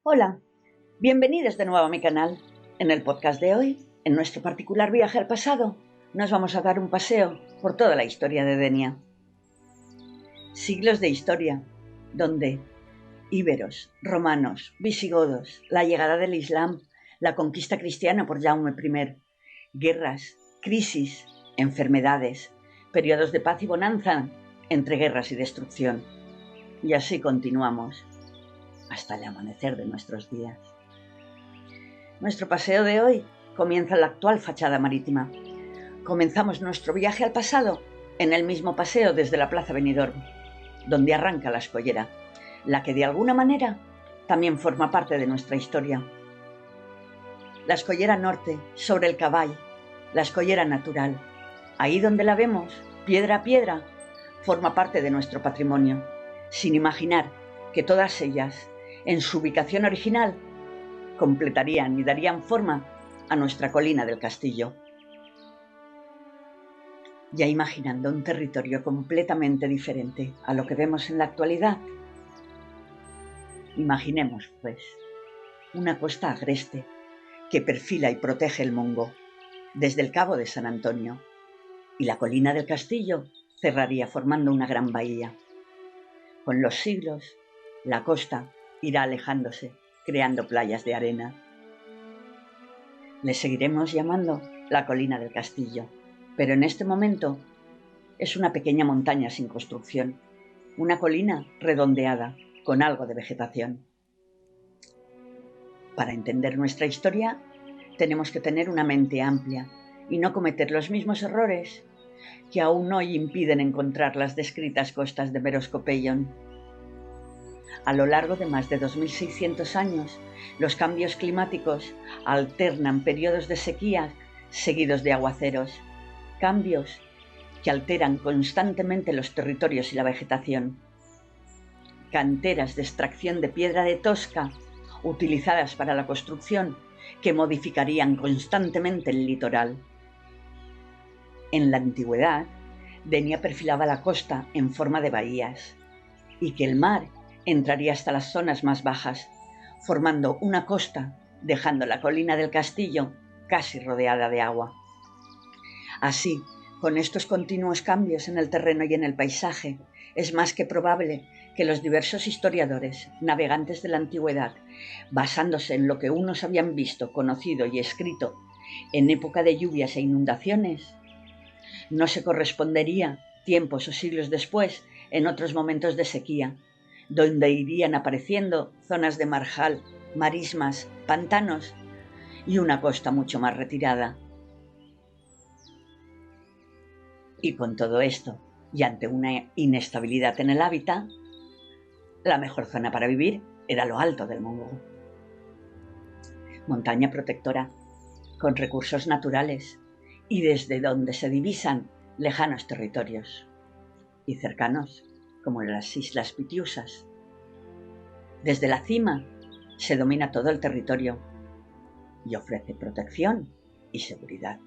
Hola, bienvenidos de nuevo a mi canal. En el podcast de hoy, en nuestro particular viaje al pasado, nos vamos a dar un paseo por toda la historia de Denia. Siglos de historia, donde íberos, romanos, visigodos, la llegada del Islam, la conquista cristiana por Jaume I, guerras, crisis, enfermedades, periodos de paz y bonanza entre guerras y destrucción. Y así continuamos hasta el amanecer de nuestros días. Nuestro paseo de hoy comienza en la actual fachada marítima. Comenzamos nuestro viaje al pasado en el mismo paseo desde la Plaza Benidorm, donde arranca la Escollera, la que de alguna manera también forma parte de nuestra historia. La Escollera Norte, sobre el Cavall, la Escollera natural, ahí donde la vemos, piedra a piedra, forma parte de nuestro patrimonio, sin imaginar que todas ellas, en su ubicación original, completarían y darían forma a nuestra colina del castillo. Ya imaginando un territorio completamente diferente a lo que vemos en la actualidad, imaginemos, pues, una costa agreste que perfila y protege el Mongo desde el Cabo de San Antonio, y la colina del castillo cerraría formando una gran bahía. Con los siglos, la costa irá alejándose, creando playas de arena. Le seguiremos llamando la colina del castillo, pero en este momento es una pequeña montaña sin construcción, una colina redondeada con algo de vegetación. Para entender nuestra historia, tenemos que tener una mente amplia y no cometer los mismos errores que aún hoy impiden encontrar las descritas costas de Meroscopeion. A lo largo de más de 2600 años, los cambios climáticos alternan periodos de sequía seguidos de aguaceros, cambios que alteran constantemente los territorios y la vegetación. Canteras de extracción de piedra de Tosca, utilizadas para la construcción, que modificarían constantemente el litoral. En la antigüedad, Denia perfilaba la costa en forma de bahías, y que el mar entraría hasta las zonas más bajas, formando una costa, dejando la colina del castillo casi rodeada de agua. Así, con estos continuos cambios en el terreno y en el paisaje, es más que probable que los diversos historiadores, navegantes de la antigüedad, basándose en lo que unos habían visto, conocido y escrito en época de lluvias e inundaciones, no se correspondería tiempos o siglos después en otros momentos de sequía, donde irían apareciendo zonas de marjal, marismas, pantanos y una costa mucho más retirada. Y con todo esto, y ante una inestabilidad en el hábitat, la mejor zona para vivir era lo alto del Mongo. Montaña protectora, con recursos naturales, y desde donde se divisan lejanos territorios, y cercanos, como las Islas Pitiusas. Desde la cima se domina todo el territorio y ofrece protección y seguridad.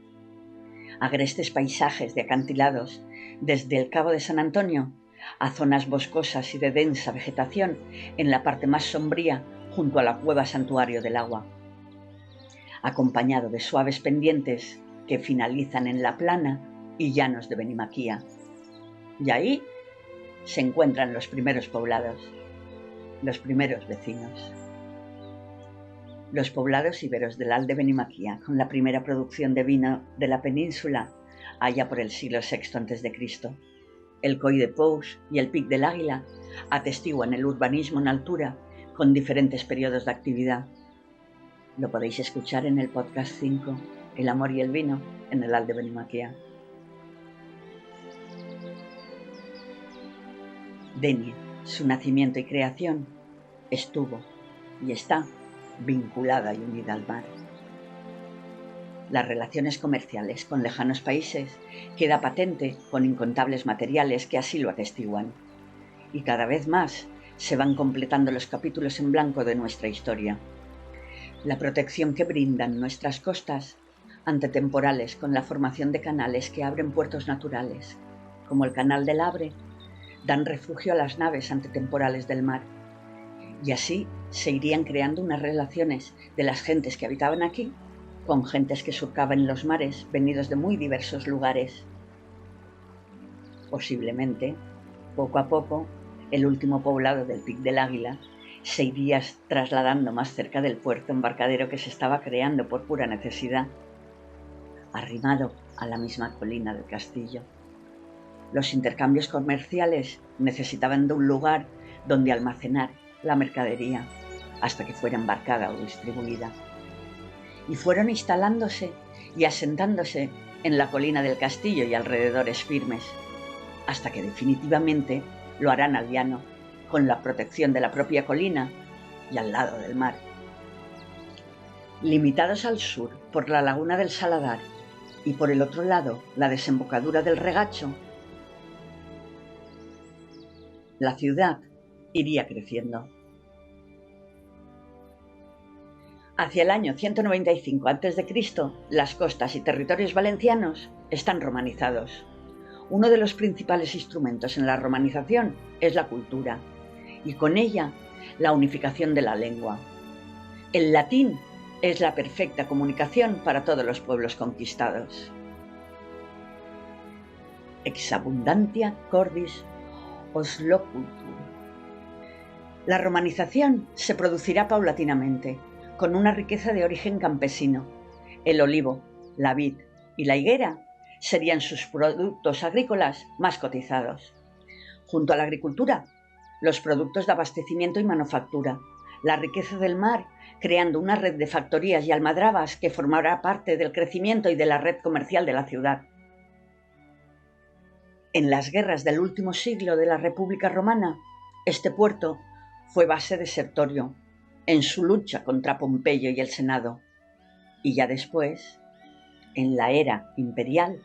Agrestes paisajes de acantilados, desde el Cabo de San Antonio a zonas boscosas y de densa vegetación en la parte más sombría junto a la cueva Santuario del Agua, acompañado de suaves pendientes que finalizan en la plana y llanos de Benimaquia. Y ahí se encuentran los primeros poblados, los primeros vecinos. Los poblados íberos del Alde Benimaquia, con la primera producción de vino de la península, allá por el siglo VI a.C. El Coll de Pous y el Pic del Águila atestiguan el urbanismo en altura con diferentes periodos de actividad. Lo podéis escuchar en el podcast 5, El amor y el vino en el Alde Benimaquia. Denia, su nacimiento y creación, estuvo y está vinculada y unida al mar. Las relaciones comerciales con lejanos países queda patente con incontables materiales que así lo atestiguan. Y cada vez más se van completando los capítulos en blanco de nuestra historia. La protección que brindan nuestras costas ante temporales con la formación de canales que abren puertos naturales, como el Canal del Abre, dan refugio a las naves ante temporales del mar. Y así se irían creando unas relaciones de las gentes que habitaban aquí con gentes que surcaban los mares venidos de muy diversos lugares. Posiblemente, poco a poco, el último poblado del Pic del Águila se iría trasladando más cerca del puerto embarcadero que se estaba creando por pura necesidad, arrimado a la misma colina del castillo. Los intercambios comerciales necesitaban de un lugar donde almacenar la mercadería hasta que fuera embarcada o distribuida. Y fueron instalándose y asentándose en la colina del castillo y alrededores firmes, hasta que definitivamente lo harán al llano, con la protección de la propia colina y al lado del mar. Limitados al sur por la laguna del Saladar y por el otro lado la desembocadura del Regacho, la ciudad iría creciendo. Hacia el año 195 a.C., las costas y territorios valencianos están romanizados. Uno de los principales instrumentos en la romanización es la cultura, y con ella la unificación de la lengua. El latín es la perfecta comunicación para todos los pueblos conquistados. Exabundantia cordis oslocultur. La romanización se producirá paulatinamente, con una riqueza de origen campesino. El olivo, la vid y la higuera serían sus productos agrícolas más cotizados. Junto a la agricultura, los productos de abastecimiento y manufactura, la riqueza del mar, creando una red de factorías y almadrabas que formará parte del crecimiento y de la red comercial de la ciudad. En las guerras del último siglo de la República Romana, este puerto fue base de Sertorio en su lucha contra Pompeyo y el Senado, y ya después, en la era imperial,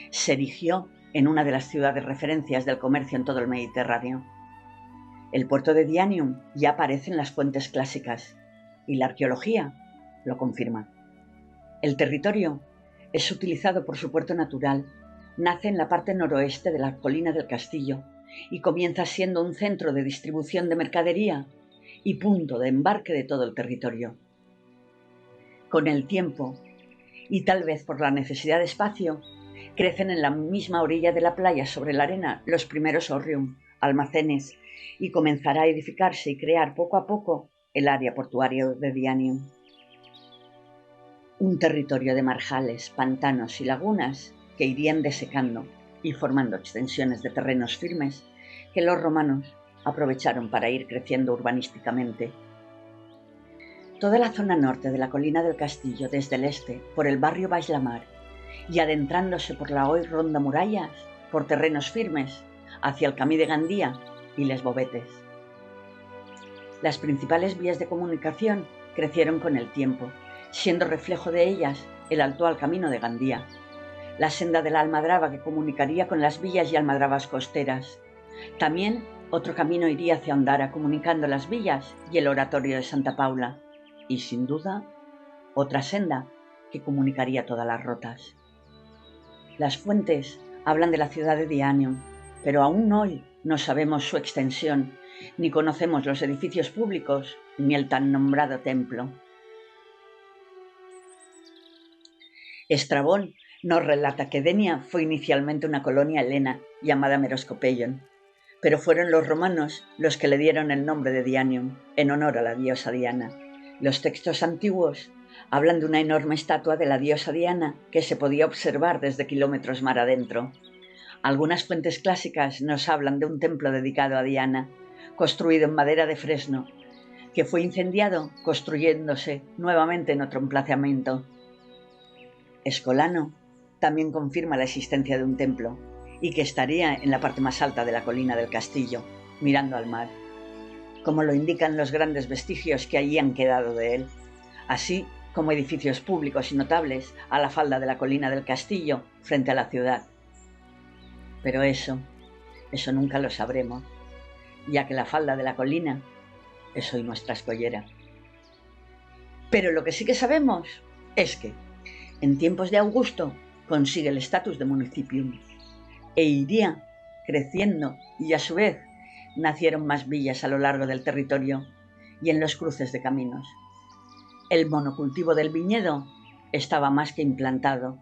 se erigió en una de las ciudades referencias del comercio en todo el Mediterráneo. El puerto de Dianium ya aparece en las fuentes clásicas, y la arqueología lo confirma. El territorio es utilizado por su puerto natural, nace en la parte noroeste de la colina del castillo y comienza siendo un centro de distribución de mercadería y punto de embarque de todo el territorio. Con el tiempo, y tal vez por la necesidad de espacio, crecen en la misma orilla de la playa sobre la arena los primeros hórreum, almacenes, y comenzará a edificarse y crear poco a poco el área portuaria de Dianium. Un territorio de marjales, pantanos y lagunas que irían desecando y formando extensiones de terrenos firmes que los romanos aprovecharon para ir creciendo urbanísticamente. Toda la zona norte de la colina del castillo, desde el este, por el barrio Baix-la-Mar, y adentrándose por la hoy ronda murallas, por terrenos firmes, hacia el camí de Gandía y Les Bovetes. Las principales vías de comunicación crecieron con el tiempo, siendo reflejo de ellas el actual camino de Gandía, la senda de la Almadraba que comunicaría con las villas y almadrabas costeras. También otro camino iría hacia Ondara, comunicando las villas y el oratorio de Santa Paula, y sin duda, otra senda que comunicaría todas las rotas. Las fuentes hablan de la ciudad de Dianium, pero aún hoy no sabemos su extensión, ni conocemos los edificios públicos, ni el tan nombrado templo. Estrabón nos relata que Denia fue inicialmente una colonia helena llamada Meroscopeion, pero fueron los romanos los que le dieron el nombre de Dianium, en honor a la diosa Diana. Los textos antiguos hablan de una enorme estatua de la diosa Diana que se podía observar desde kilómetros mar adentro. Algunas fuentes clásicas nos hablan de un templo dedicado a Diana, construido en madera de fresno, que fue incendiado construyéndose nuevamente en otro emplazamiento. Escolano también confirma la existencia de un templo y que estaría en la parte más alta de la colina del castillo, mirando al mar, como lo indican los grandes vestigios que allí han quedado de él, así como edificios públicos y notables a la falda de la colina del castillo frente a la ciudad. Pero eso nunca lo sabremos, ya que la falda de la colina es hoy nuestra escollera. Pero lo que sí que sabemos es que, en tiempos de Augusto, consigue el estatus de municipium e iría creciendo, y a su vez nacieron más villas a lo largo del territorio, y en los cruces de caminos. El monocultivo del viñedo estaba más que implantado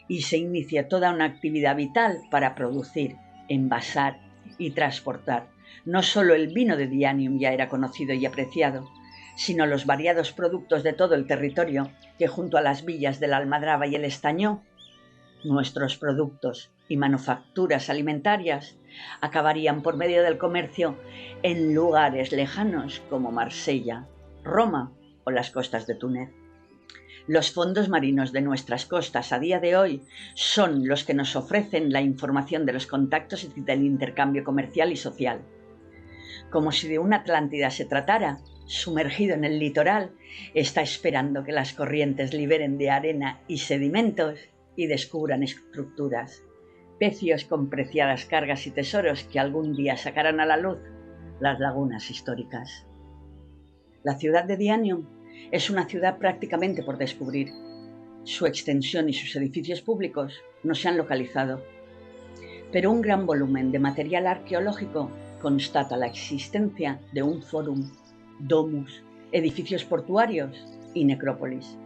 y se inicia toda una actividad vital para producir, envasar y transportar. No solo el vino de Dianium ya era conocido y apreciado, sino los variados productos de todo el territorio que junto a las villas de la Almadraba y el Estañó, nuestros productos y manufacturas alimentarias acabarían por medio del comercio en lugares lejanos como Marsella, Roma o las costas de Túnez. Los fondos marinos de nuestras costas a día de hoy son los que nos ofrecen la información de los contactos y del intercambio comercial y social. Como si de una Atlántida se tratara, sumergido en el litoral, está esperando que las corrientes liberen de arena y sedimentos y descubran estructuras, pecios con preciadas cargas y tesoros que algún día sacarán a la luz las lagunas históricas. La ciudad de Dianium es una ciudad prácticamente por descubrir. Su extensión y sus edificios públicos no se han localizado, pero un gran volumen de material arqueológico constata la existencia de un fórum, domus, edificios portuarios y necrópolis,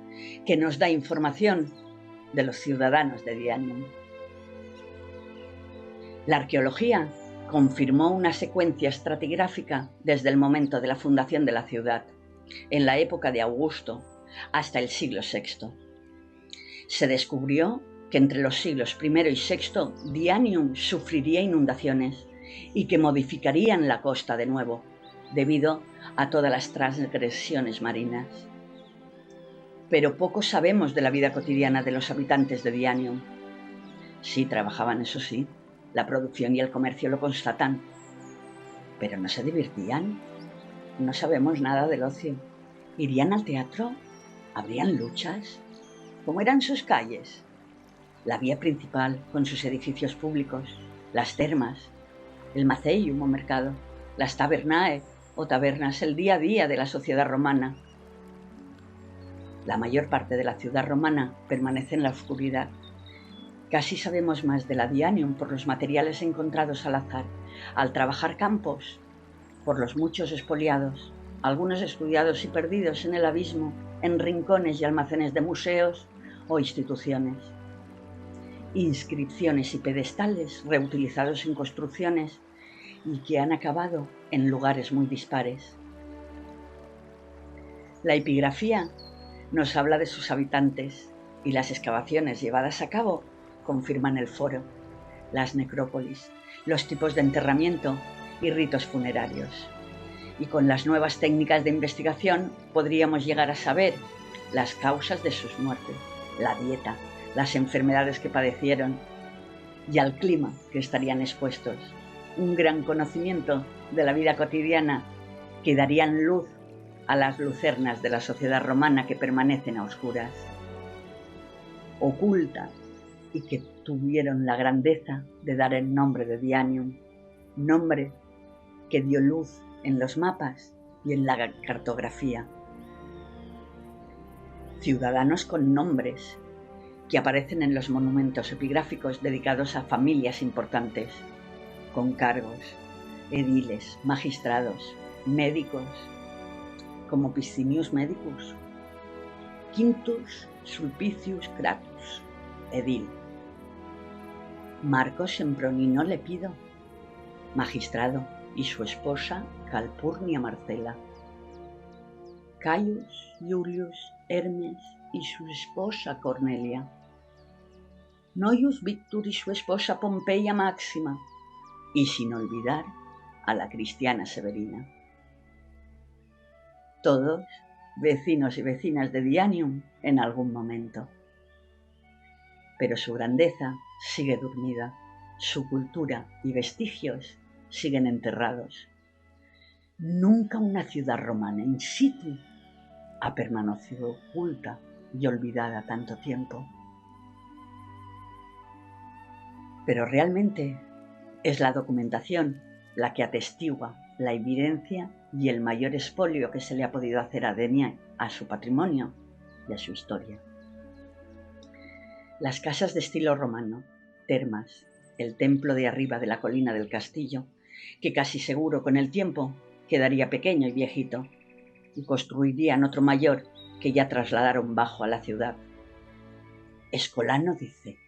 que nos da información de los ciudadanos de Dianium. La arqueología confirmó una secuencia estratigráfica desde el momento de la fundación de la ciudad, en la época de Augusto, hasta el siglo VI. Se descubrió que entre los siglos I y VI Dianium sufriría inundaciones y que modificarían la costa de nuevo, debido a todas las transgresiones marinas. Pero poco sabemos de la vida cotidiana de los habitantes de Dianium. Sí, trabajaban, eso sí, la producción y el comercio lo constatan, pero no se divertían. No sabemos nada del ocio. ¿Irían al teatro? ¿Habrían luchas? ¿Cómo eran sus calles? La vía principal, con sus edificios públicos, las termas, el Maceium o mercado, las tabernae o tabernas, el día a día de la sociedad romana. La mayor parte de la ciudad romana permanece en la oscuridad. Casi sabemos más de la Dianium por los materiales encontrados al azar, al trabajar campos, por los muchos expoliados, algunos estudiados y perdidos en el abismo, en rincones y almacenes de museos o instituciones. Inscripciones y pedestales reutilizados en construcciones y que han acabado en lugares muy dispares. La epigrafía nos habla de sus habitantes y las excavaciones llevadas a cabo confirman el foro, las necrópolis, los tipos de enterramiento y ritos funerarios. Y con las nuevas técnicas de investigación podríamos llegar a saber las causas de sus muertes, la dieta, las enfermedades que padecieron y al clima que estarían expuestos. Un gran conocimiento de la vida cotidiana que darían luz a las lucernas de la sociedad romana que permanecen a oscuras, ocultas, y que tuvieron la grandeza de dar el nombre de Dianium, nombre que dio luz en los mapas y en la cartografía. Ciudadanos con nombres que aparecen en los monumentos epigráficos dedicados a familias importantes, con cargos, ediles, magistrados, médicos, como Piscinius Medicus, Quintus Sulpicius Cratus, edil, Marcos Sempronino Lepido, magistrado, y su esposa Calpurnia Marcela, Caius Iulius Hermes y su esposa Cornelia, Noius Victor y su esposa Pompeia Máxima, y sin olvidar a la cristiana Severina. Todos vecinos y vecinas de Dianium en algún momento. Pero su grandeza sigue dormida, su cultura y vestigios siguen enterrados. Nunca una ciudad romana in situ ha permanecido oculta y olvidada tanto tiempo. Pero realmente es la documentación la que atestigua la evidencia y el mayor expolio que se le ha podido hacer a Denia, a su patrimonio y a su historia. Las casas de estilo romano, termas, el templo de arriba de la colina del castillo, que casi seguro con el tiempo quedaría pequeño y viejito, y construirían otro mayor que ya trasladaron bajo a la ciudad. Escolano dice: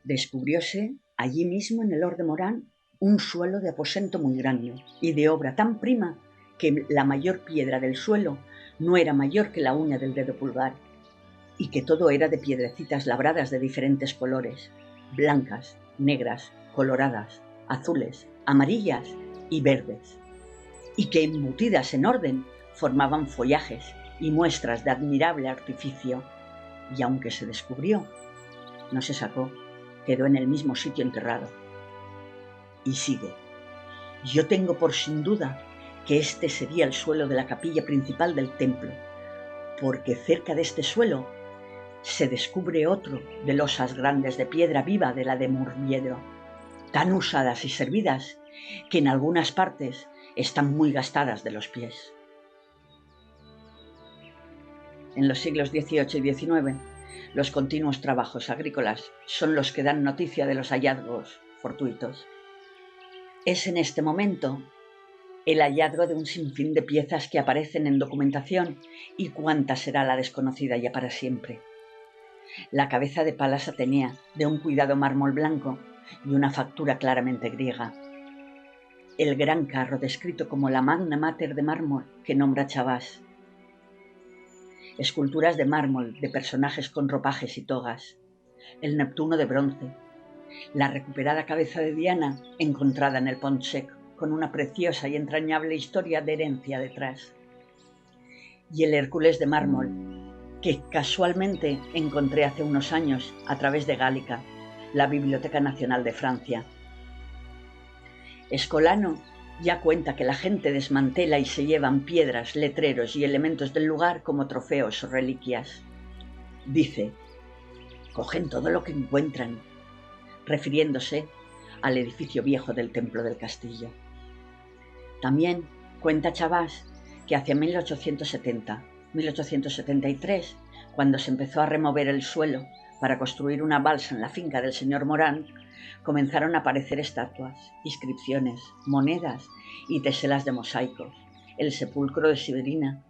descubrióse allí mismo en el Hort de Morán un suelo de aposento muy grande y de obra tan prima que la mayor piedra del suelo no era mayor que la uña del dedo pulgar, y que todo era de piedrecitas labradas de diferentes colores, blancas, negras, coloradas, azules, amarillas y verdes, y que embutidas en orden formaban follajes y muestras de admirable artificio, y aunque se descubrió, no se sacó, quedó en el mismo sitio enterrado. Y sigue: yo tengo por sin duda que este sería el suelo de la capilla principal del templo, porque cerca de este suelo se descubre otro de losas grandes de piedra viva de la de Murviedro, tan usadas y servidas que en algunas partes están muy gastadas de los pies. En los siglos XVIII y XIX, los continuos trabajos agrícolas son los que dan noticia de los hallazgos fortuitos. Es en este momento el hallazgo de un sinfín de piezas que aparecen en documentación, y cuánta será la desconocida ya para siempre. La cabeza de Palas Atenea, de un cuidado mármol blanco y una factura claramente griega. El gran carro descrito como la Magna Mater de mármol que nombra Chabás. Esculturas de mármol de personajes con ropajes y togas. El Neptuno de bronce. La recuperada cabeza de Diana encontrada en el Pont Sec, con una preciosa y entrañable historia de herencia detrás. Y el Hércules de mármol, que casualmente encontré hace unos años a través de Gálica, la Biblioteca Nacional de Francia. Escolano ya cuenta que la gente desmantela y se llevan piedras, letreros y elementos del lugar como trofeos o reliquias. Dice: cogen todo lo que encuentran, refiriéndose al edificio viejo del templo del castillo. También cuenta Chabás que hacia 1873, cuando se empezó a remover el suelo para construir una balsa en la finca del señor Morán, comenzaron a aparecer estatuas, inscripciones, monedas y teselas de mosaicos, el sepulcro de Siberina,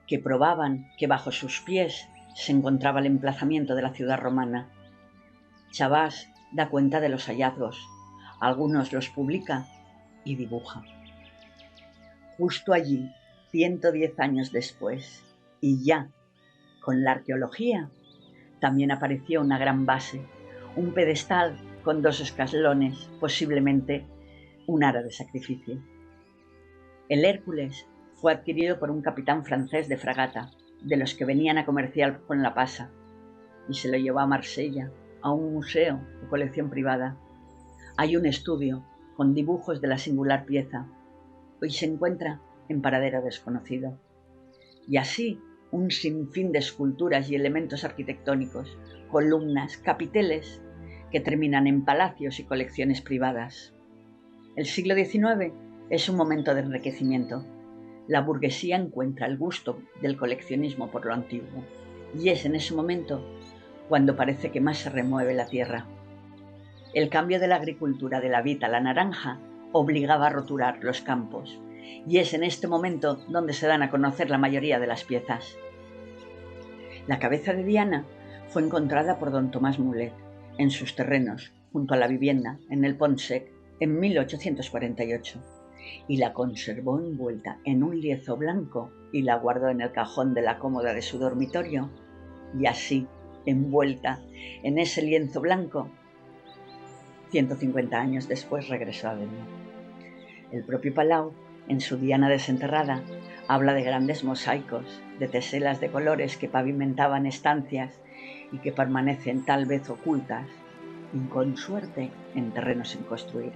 que probaban que bajo sus pies se encontraba el emplazamiento de la ciudad romana. Chabás da cuenta de los hallazgos, algunos los publica y dibuja. Justo allí, 110 años después, y ya con la arqueología, también apareció una gran base, un pedestal con 2 escalones, posiblemente un ara de sacrificio. El Hércules fue adquirido por un capitán francés de fragata, de los que venían a comerciar con la Pasa, y se lo llevó a Marsella, a un museo o colección privada. Hay un estudio con dibujos de la singular pieza. Hoy se encuentra en paradero desconocido. Y así un sinfín de esculturas y elementos arquitectónicos, columnas, capiteles, que terminan en palacios y colecciones privadas. El siglo XIX es un momento de enriquecimiento. La burguesía encuentra el gusto del coleccionismo por lo antiguo, y es en ese momento cuando parece que más se remueve la tierra. El cambio de la agricultura de la vid a la naranja obligaba a roturar los campos, y es en este momento donde se dan a conocer la mayoría de las piezas. La cabeza de Diana fue encontrada por don Tomás Mulet en sus terrenos, junto a la vivienda, en el Pont Sec, en 1848, y la conservó envuelta en un lienzo blanco y la guardó en el cajón de la cómoda de su dormitorio, y así, envuelta en ese lienzo blanco, 150 años después regresó a Denia. El propio Palau, en su Diana desenterrada, habla de grandes mosaicos, de teselas de colores que pavimentaban estancias y que permanecen tal vez ocultas, y con suerte en terrenos sin construir.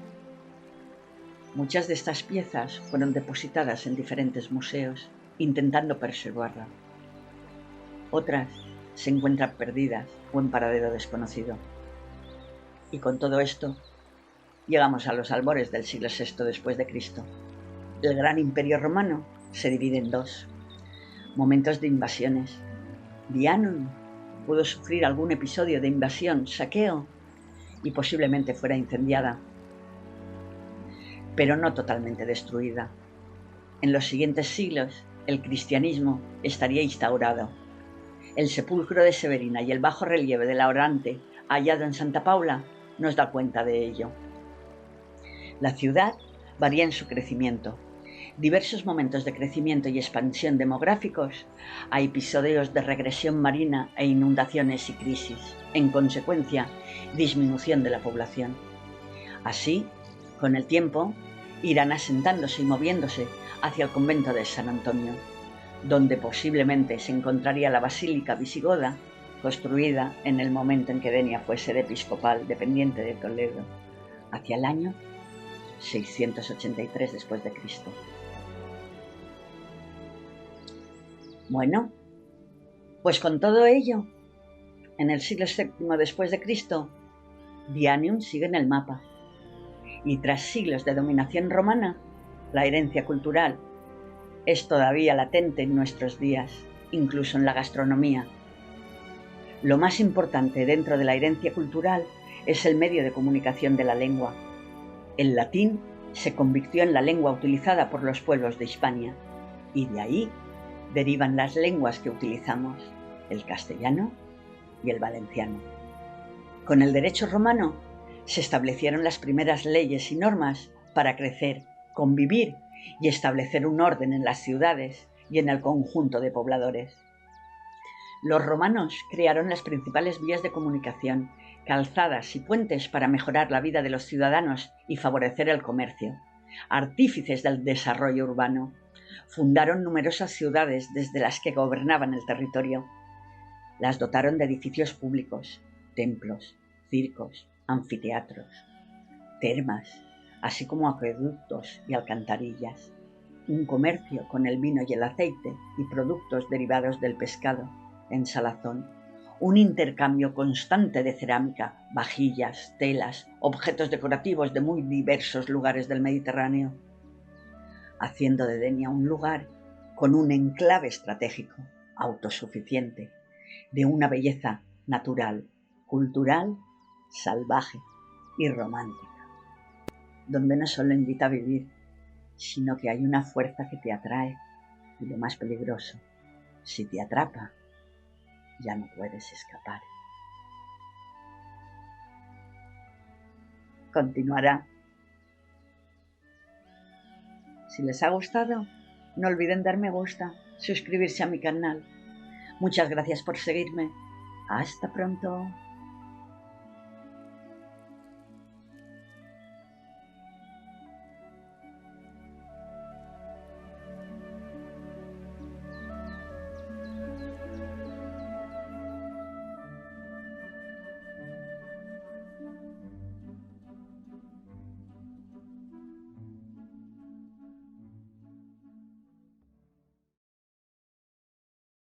Muchas de estas piezas fueron depositadas en diferentes museos, intentando preservarla. Otras se encuentran perdidas o en paradero desconocido. Y con todo esto, llegamos a los albores del siglo VI después de Cristo. El gran imperio romano se divide en 2 momentos de invasiones. Diana pudo sufrir algún episodio de invasión, saqueo, y posiblemente fuera incendiada, pero no totalmente destruida. En los siguientes siglos, el cristianismo estaría instaurado. El sepulcro de Severina y el bajo relieve de la Orante, hallado en Santa Paula, nos da cuenta de ello. La ciudad varía en su crecimiento. Diversos momentos de crecimiento y expansión demográficos, hay episodios de regresión marina e inundaciones y crisis. En consecuencia, disminución de la población. Así, con el tiempo, irán asentándose y moviéndose hacia el convento de San Antonio, donde posiblemente se encontraría la basílica visigoda, construida en el momento en que Denia fue sede episcopal dependiente de Toledo, hacia el año 683 después de Cristo. Bueno, pues con todo ello, en el siglo VII después de Cristo, Dianium sigue en el mapa. Y tras siglos de dominación romana, la herencia cultural es todavía latente en nuestros días, incluso en la gastronomía. Lo más importante dentro de la herencia cultural es el medio de comunicación de la lengua. El latín se convirtió en la lengua utilizada por los pueblos de Hispania, y de ahí derivan las lenguas que utilizamos, el castellano y el valenciano. Con el derecho romano se establecieron las primeras leyes y normas para crecer, convivir y establecer un orden en las ciudades y en el conjunto de pobladores. Los romanos crearon las principales vías de comunicación, calzadas y puentes para mejorar la vida de los ciudadanos y favorecer el comercio, artífices del desarrollo urbano. Fundaron numerosas ciudades desde las que gobernaban el territorio. Las dotaron de edificios públicos, templos, circos, anfiteatros, termas, así como acueductos y alcantarillas, un comercio con el vino y el aceite y productos derivados del pescado, en salazón, un intercambio constante de cerámica, vajillas, telas, objetos decorativos de muy diversos lugares del Mediterráneo, haciendo de Denia un lugar con un enclave estratégico, autosuficiente, de una belleza natural, cultural, salvaje y romántica, donde no solo invita a vivir, sino que hay una fuerza que te atrae y lo más peligroso, si te atrapa, ya no puedes escapar. Continuará. Si les ha gustado, no olviden dar me gusta, suscribirse a mi canal. Muchas gracias por seguirme. Hasta pronto.